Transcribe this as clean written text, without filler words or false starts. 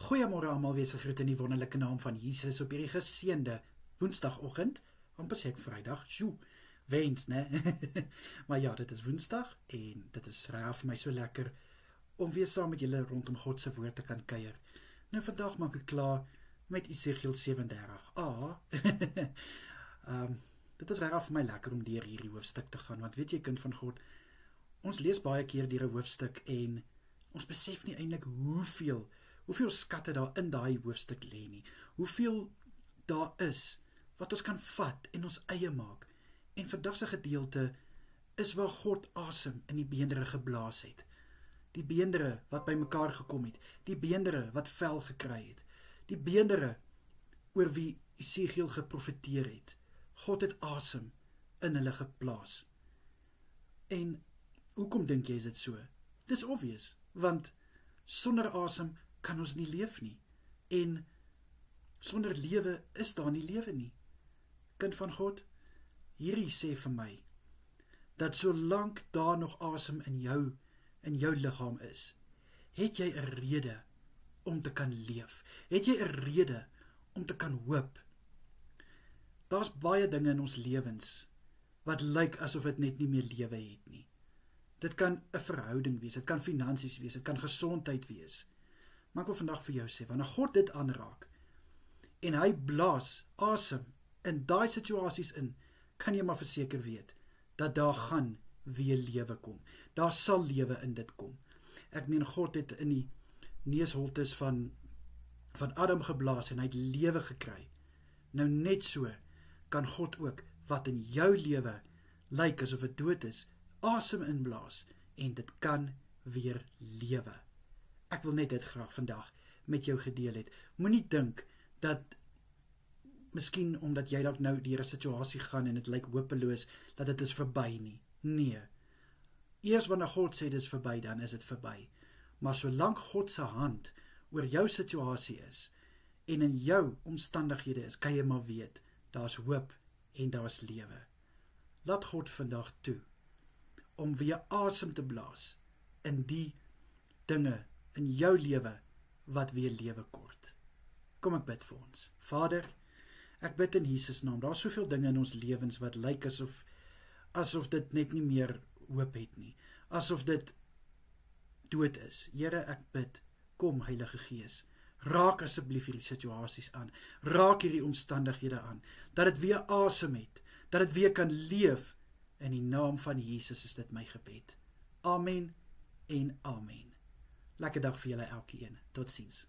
Goeiemôre almal, wees gegroet in die wonderlike naam van Jesus op hierdie geseënde Woensdagoggend, amper sê ek Vrydag, wens, né? Maar ja, dit is Woensdag en dit is regtig vir my so lekker om weer saam met julle rondom God se woord te kan kuier. Nou vandag maak ek klaar met Esegiel 37. Dit is regtig vir my lekker om deur hierdie hoofstuk te gaan, want weet jy, kind van God, ons lees baie keer deur 'n hoofstuk en ons besef nie eintlik hoeveel skatte daar in daai hoofstuk lê nie. Hoeveel daar is wat ons kan vat en ons eie maak. En vandag se gedeelte is waar God asem in die beendere geblaas het. Die beendere wat bymekaar gekom het, die beendere wat vel gekry het, die beendere oor wie Esegiel geprofeteer het. God het asem in hulle geplaas. En hoekom dink jy is dit so? Dis obvious, want sonder asem kan ons nie leef nie. En sonder lewe is daar nie lewe nie. Kind van God, hierdie sê vir my, dat solank daar nog asem in jou liggaam is, het jy 'n rede om te kan leef. Het jy 'n rede om te kan hoop. Daar's baie dinge in ons lewens wat lyk asof dit net nie meer lewe het nie. Dit kan 'n verhouding wees, dit kan finansies wees, dit kan gesondheid wees. Maar ek wil vandag vir jou sê, wanneer God dit aanraak en hy blaas asem in daai situasies in, kan jy maar verseker weet dat daar gaan weer lewe kom. Daar sal lewe in dit kom. Ek meen, God het in die neusholtes van Adam geblaas en hy het lewe gekry. Nou net so kan God ook wat in jou lewe lyk asof dit dood is, asem inblaas en dit kan weer lewe. Ek wil net dit graag vandag met jou gedeel het. Moenie dink dat miskien omdat jy dalk nou deur 'n situasie gaan en dit lyk hopeloos, dat dit is verby nie. Nee. Eers wanneer God sê dit is verby, dan is dit verby. Maar solank God se hand oor jou situasie is en in jou omstandighede is, kan jy maar weet, daar's hoop en daar's lewe. Laat God vandag toe om weer asem te blaas in die dinge in jou lewe wat weer lewe kort. Kom ek bid vir ons. Vader, ek bid in Jesus naam, daar's soveel dinge in ons lewens wat lyk asof dit net nie meer hoop het nie, asof dit dood is. Here, ek bid, kom Heilige Gees, raak asseblief hierdie situasies aan, raak hierdie omstandighede aan, dat dit weer asem het, dat dit weer kan leef. In die naam van Jesus is dit my gebed. Amen en amen. Lekker dag vir julle elkeen. Totsiens.